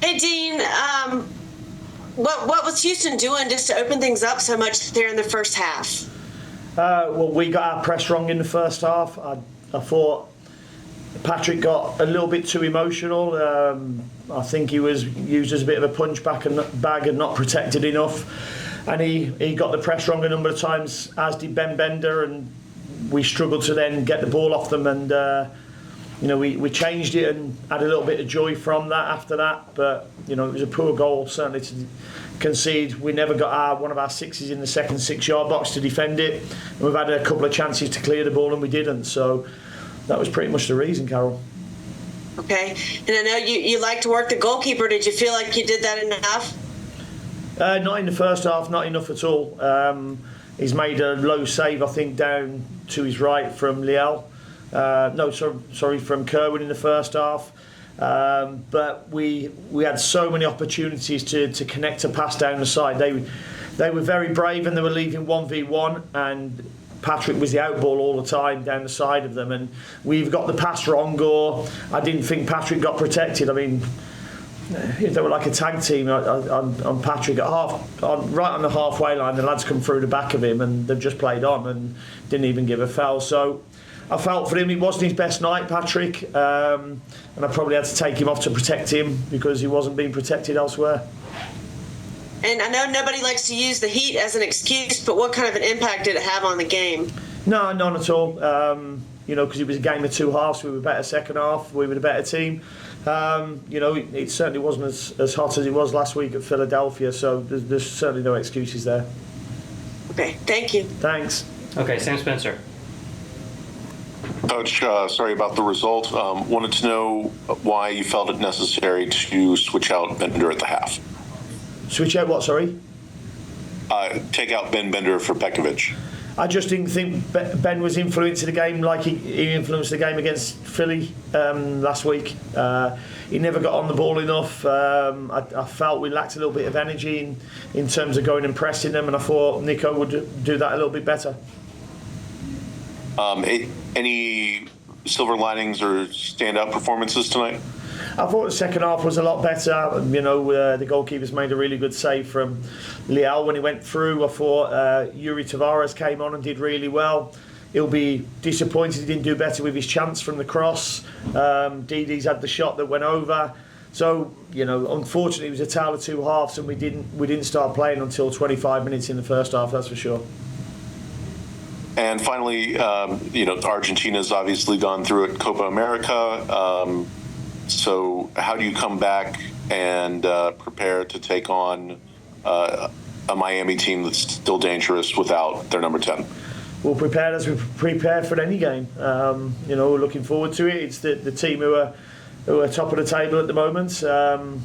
Hey, Dean, what was Houston doing just to open things up so much there in the first half? Well, we got our press wrong in the first half. I thought Patrick got a little bit too emotional. I think he was used as a bit of a punch bag and not protected enough. And he got the press wrong a number of times, as did Ben Bender, and we struggled to then get the ball off them. And we changed it and had a little bit of joy from that after that. But it was a poor goal certainly to concede. We never got one of our sixes in the second 6-yard box to defend it. And we've had a couple of chances to clear the ball and we didn't. So that was pretty much the reason, Carol. Okay. And I know you like to work the goalkeeper. Did you feel like you did that enough? Not in the first half, not enough at all. He's made a low save, I think, down to his right from Liel. From Kerwin in the first half. But we had so many opportunities to connect a pass down the side. They were very brave and they were leaving 1v1, and Patrick was the outball all the time down the side of them, and we've got the pass wrong, or I didn't think Patrick got protected. I mean, they were like a tag team on Patrick at right on the halfway line. The lads come through the back of him and they've just played on and didn't even give a foul. So I felt for him. It wasn't his best night, Patrick, and I probably had to take him off to protect him because he wasn't being protected elsewhere. And I know nobody likes to use the heat as an excuse, but what kind of an impact did it have on the game? No, none at all. Because it was a game of two halves. We were better second half. We were the better team. It certainly wasn't as hot as it was last week at Philadelphia, so there's certainly no excuses there. Okay, thank you. Thanks. Okay, Sam Spencer. Coach, sorry about the result. Wanted to know why you felt it necessary to switch out Bender at the half. Switch out what, sorry? Take out Ben Bender for Pekovic. I just didn't think Ben was influencing the game like he influenced the game against Philly last week. He never got on the ball enough. I felt we lacked a little bit of energy in terms of going and pressing them, and I thought Nico would do that a little bit better. Any silver linings or standout performances tonight? I thought the second half was a lot better. The goalkeepers made a really good save from Liel when he went through. I thought Yuri Tavares came on and did really well. He'll be disappointed he didn't do better with his chance from the cross. Didi's had the shot that went over. So, unfortunately it was a tale of two halves, and we didn't start playing until 25 minutes in the first half, that's for sure. And finally, Argentina's obviously gone through it, Copa America. So how do you come back and prepare to take on a Miami team that's still dangerous without their number 10? We'll prepare as we prepare for any game. We're looking forward to it. It's the team who are top of the table at the moment, and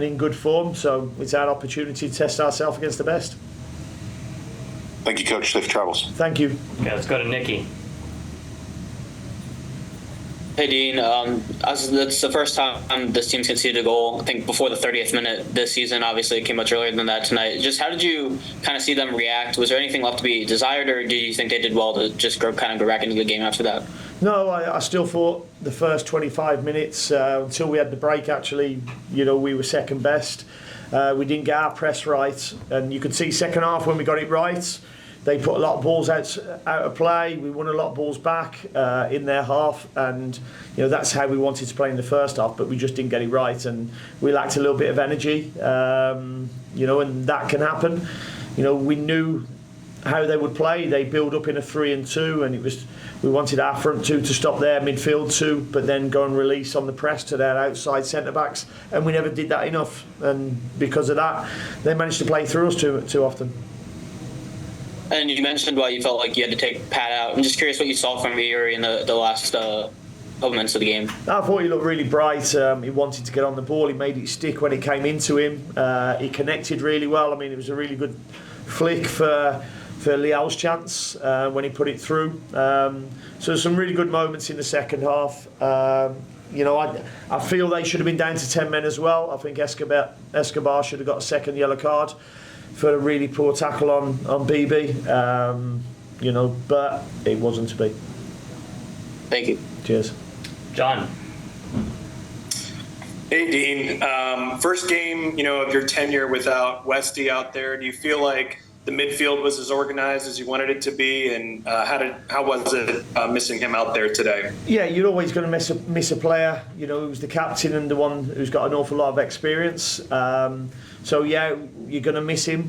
in good form. So it's our opportunity to test ourselves against the best. Thank you, Coach. Safe travels. Thank you. Okay, let's go to Nikki. Hey, Dean. That's the first time this team's conceded a goal. I think before the 30th minute this season. Obviously, it came much earlier than that tonight. Just how did you kind of see them react? Was there anything left to be desired, or do you think they did well to just go back into the game after that? No, I still thought the first 25 minutes, until we had the break, actually, we were second best. We didn't get our press right, and you could see second half when we got it right. They put a lot of balls out of play. We won a lot of balls back in their half, and that's how we wanted to play in the first half. But we just didn't get it right, and we lacked a little bit of energy. And that can happen. We knew how they would play. They build up in a 3-2, and we wanted our front two to stop their midfield two, but then go and release on the press to their outside centre backs, and we never did that enough. And because of that, they managed to play through us too often. And you mentioned why you felt like you had to take Pat out. I'm just curious what you saw from Yuri in the last couple minutes of the game. I thought he looked really bright. He wanted to get on the ball. He made it stick when it came into him. He connected really well. I mean, it was a really good flick for Liel's chance when he put it through. So some really good moments in the second half. I feel they should have been down to 10 men as well. I think Escobar should have got a second yellow card for a really poor tackle on BB, but it wasn't to be. Thank you. Cheers. John. Hey, Dean. first game, of your tenure without Westy out there. Do you feel like the midfield was as organized as you wanted it to be? And how was it missing him out there today? Yeah, you're always going to miss a player, who's the captain and the one who's got an awful lot of experience. So yeah, you're going to miss him.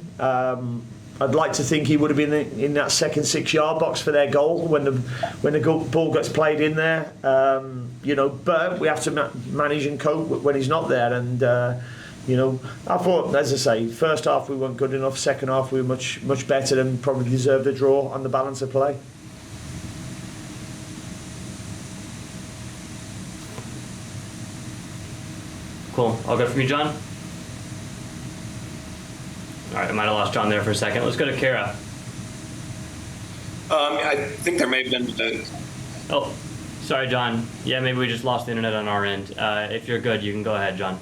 I'd like to think he would have been in that second 6-yard box for their goal when the ball gets played in there. But we have to manage and cope when he's not there. And I thought, as I say, first half we weren't good enough. Second half we were much better and probably deserved a draw on the balance of play. Cool. I'll go from you, John. All right, I might have lost John there for a second. Let's go to Kara. I think there may have been. Oh, sorry, John. Yeah, maybe we just lost the internet on our end. If you're good, you can go ahead, John.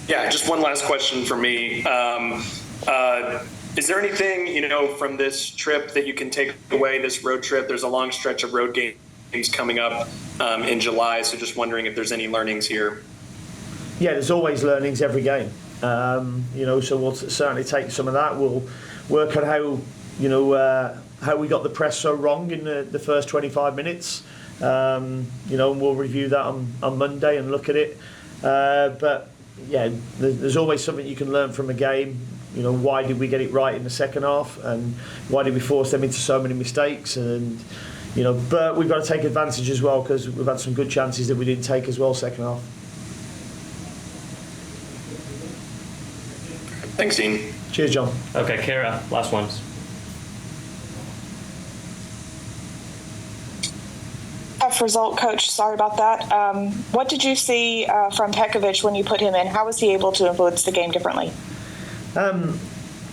Yeah, just one last question for me. Is there anything, from this trip that you can take away, this road trip? There's a long stretch of road games coming up in July, so just wondering if there's any learnings here. Yeah, there's always learnings every game. So we'll certainly take some of that. We'll work on how we got the press so wrong in the first 25 minutes. And we'll review that on Monday and look at it. But yeah, there's always something you can learn from a game. Why did we get it right in the second half, and why did we force them into so many mistakes? And but we've got to take advantage as well, because we've had some good chances that we didn't take as well second half. Thanks, Dean. Cheers, John. Okay, Kara, last ones. Tough result, Coach. Sorry about that. What did you see from Pekovic when you put him in? How was he able to influence the game differently?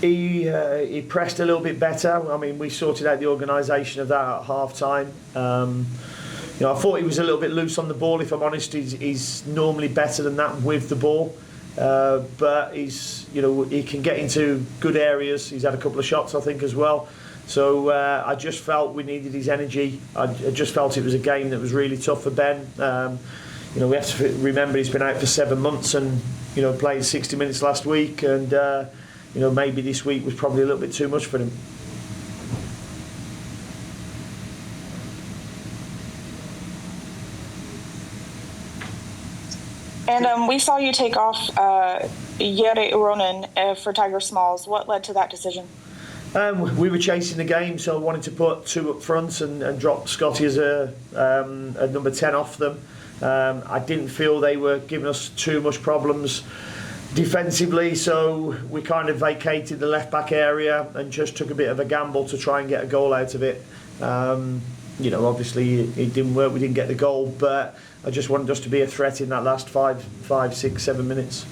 He pressed a little bit better. I mean, we sorted out the organisation of that at half time. I thought he was a little bit loose on the ball. If I'm honest, he's normally better than that with the ball. But he can get into good areas. He's had a couple of shots, I think, as well. So I just felt we needed his energy. I just felt it was a game that was really tough for Ben. We have to remember he's been out for 7 months and played 60 minutes last week, and maybe this week was probably a little bit too much for him. And we saw you take off Jere Uronen for Tiger Smalls. What led to that decision? We were chasing the game, so I wanted to put 2 up front and drop Scotty as a number 10 off them. I didn't feel they were giving us too much problems defensively, so we kind of vacated the left back area and just took a bit of a gamble to try and get a goal out of it. Obviously it didn't work, we didn't get the goal, but I just wanted us to be a threat in that last 5, 6, 7 minutes.